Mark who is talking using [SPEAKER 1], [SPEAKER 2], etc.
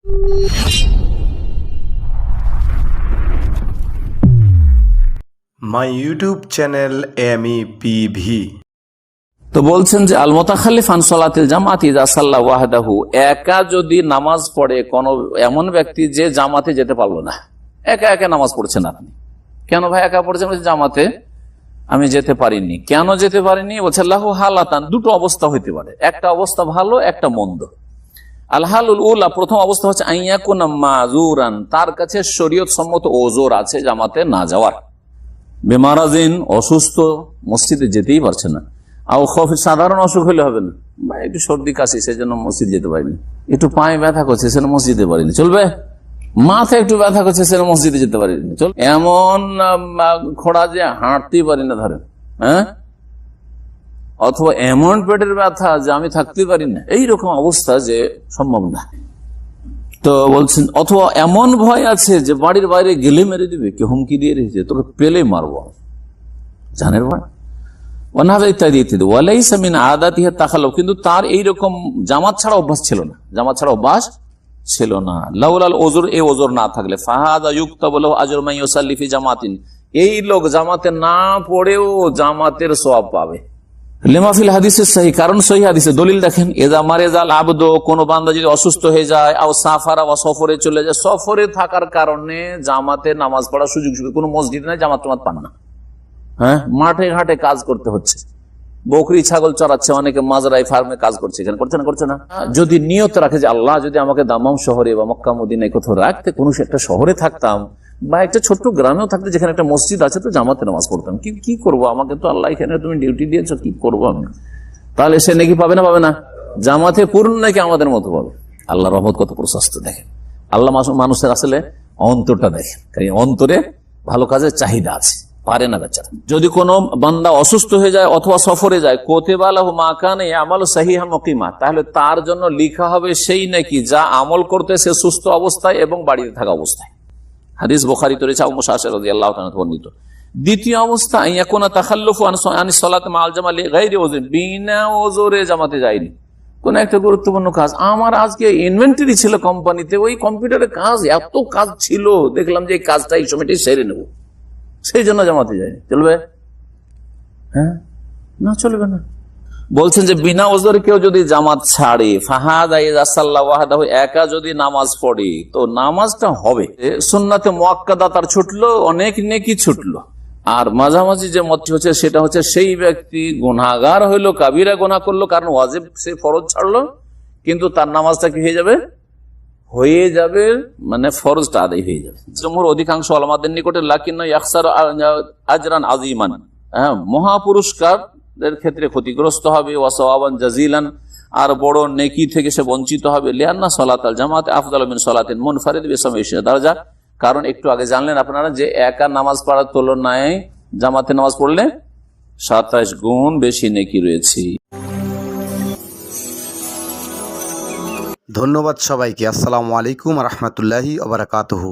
[SPEAKER 1] My YouTube channel MEPV।
[SPEAKER 2] তো বলছেন যে আল মুতাখাল্লিফ আন সালাতিল জামাতি ইযা সাল্লা ওয়াহদাহু, একা যদি নামাজ পড়ে কোন এমন ব্যক্তি যে জামাতে যেতে পারলো না, একা একা নামাজ পড়ছেন আপনি, কেন ভাই একা পড়ছেন? জামাতে আমি যেতে পারিনি। কেন যেতে পারিনি? বলছে লাহু হালাতান, দুটো অবস্থা হইতে পারে, একটা অবস্থা ভালো, একটা মন্দ। আল হালুল উলা, প্রথম অবস্থা হচ্ছে আইয়াকুনা মাজুরান, তার কাছে শরীয়ত সম্মত ওজোর আছে জামাতে না যাওয়ার। বেমারাজিন, অসুস্থ, মসজিদে যেতেই পারছে না। আও খফির, সাধারণ অসুখ হলে হবে না, বা একটু সর্দি কাশি সেজন্য মসজিদ যেতে পারিনি, একটু পায়ে ব্যথা করছে সেজন্য মসজিদে পারিনি, চলবে? মাথা একটু ব্যথা করছে সেজন্য মসজিদে যেতে পারিনি, চল? এমন খোড়া যে হাঁটতেই পারি না ধরেন, হ্যাঁ, অথবা এমন পেটের ব্যথা যে আমি থাকতেই পারি না, এইরকম অবস্থা যে সম্ভব না। তো বলছেন অথবা এমন ভয় আছে যে বাড়ির বাইরে গেলে মেরে দিবে, কে হুমকি দিয়ে রেখেছে, তোকে পেলে মারবো, জানের ভয়, ইত্যাদি ইত্যাদি। ওয়ালাইসা মিন আদাতিহি তাখাল্লুফ, কিন্তু তার এইরকম জামাত ছাড়া অভ্যাস ছিল না, জামাত ছাড়া অভ্যাস ছিল না। লাউলাল ওজর, এই ওজর না থাকলে ফাহাদা ইউক্তাবু লাহু আজরু মান ইউসাল্লি ফি জামাতিন, এই লোক জামাতে না পড়েও জামাতের সওয়াব পাবে। লিমাফিল হাদিসের সহি, কারণ সহি হাদিসে দলিল দেখেন, এজা মারেজাল আবদ, কোন বান্দা যদি অসুস্থ হয়ে যায়, আও সাফারা বা সফরে চলে যায়, সফরে থাকার কারণে জামাতে নামাজ পড়ার সুযোগ কোনো মসজিদ নাই, জামাত টামাত পান না, হ্যাঁ, মাঠে ঘাটে কাজ করতে হচ্ছে, বকরি ছাগল চড়াচ্ছে, অনেকে মাজরাই ফার্মে কাজ করছে, এখানে করছে না, করছে না। যদি নিয়ত রাখে যে আল্লাহ যদি আমাকে দামাম শহরে বা মক্কা মদিনায় কোথাও রাখতে, কোনো একটা শহরে থাকতাম বা একটা ছোট্ট গ্রামেও থাকতে যেখানে একটা মসজিদ আছে, তো জামাতে নামাজ পড়তাম, কি করবো, আমাকে তো আল্লাহ এখানে তুমি ডিউটি দিয়েছো, কি করবো আমি, তাহলে সে নাকি পাবে না, পাবে না? জামাতে পূর্ণ নাকি আমাদের মতো পাবে। আল্লাহ রহমত কত প্রশস্ত দেখেন, আল্লাহ মানুষের আসলে অন্তরটা দেখেন, অন্তরে ভালো কাজের চাহিদা আছে, পারে না বেচারা। যদি কোনো বান্দা অসুস্থ হয়ে যায় অথবা সফরে যায়, কুতিবা লাহু মা কানা ইয়ামালু সাহিহান মুকিমা, তাহলে তার জন্য লিখা হবে সেই নাকি যা আমল করতে সে সুস্থ অবস্থায় এবং বাড়িতে থাকা অবস্থায়। হাদিস বুখারীতে রয়েছে, আবু মুসা আশআরী রাদিয়াল্লাহু তাআলা বর্ণিত। দ্বিতীয় অবস্থা ইয়াকুনা তাখাল্লুফু আন সালাত মাআল জামালি গায়রি ওযর, বিনা ওযরে জামাতে যায়নি, কোন একটা গুরুত্বপূর্ণ কাজ, আমার আজকে ইনভেন্টরি ছিল কোম্পানিতে, ওই কম্পিউটারের কাজ, এত কাজ ছিল, দেখলাম যে এই কাজটা এই সময়টাই সেরে নেব, সেই জন্য জামাতে যায়নি, চলবে? হ্যাঁ, না, চলবে না। বলছেন যে বিনা ওজরে কেউ যদি জামাত ছাড়ে, ফাহাদা ইযা সাল্লা ওয়াহদাহু, একা যদি নামাজ পড়ে, তো নামাজটা হবে সুন্নাতে মুআক্কাদা, তার ছুটলো, অনেক নেকি ছুটলো। আর মাঝামাঝি যে মতটি হচ্ছে সেটা হচ্ছে সেই ব্যক্তি গুনাহগার হইলো, কাবিরা গুনাহ করলো, কারণ ওয়াজিব সে ফরজ ছাড়লো, কিন্তু তার নামাজটা কি হয়ে যাবে, মানে ফরজটা আদায় হয়ে যাবে। জমহুর অধিকাংশ উলামাদের নিকটে লাকিন্না ইয়াখসারু আজরান আযীমান, মহাপুরস্কার এর ক্ষেত্রে ক্ষতিগ্রস্ত হবে, ওয়া সাওয়াবান জাজিলান, আর বড় নেকি থেকে সে বঞ্চিত হবে। লিআন্না সালাতাল জামাত আফদালু মিন সালাতিন মুনফারিদ বিসামিশ দারাজা, কারণ একটু আগে জানলেন আপনারা যে একা নামাজ পড়ার তুলনায় জামাতে নামাজ পড়লে 27 গুণ বেশি নেকি রয়েছে।
[SPEAKER 1] ধন্যবাদ সবাইকে। আসসালামু আলাইকুম ওয়া রাহমাতুল্লাহি ওয়া বারাকাতুহু।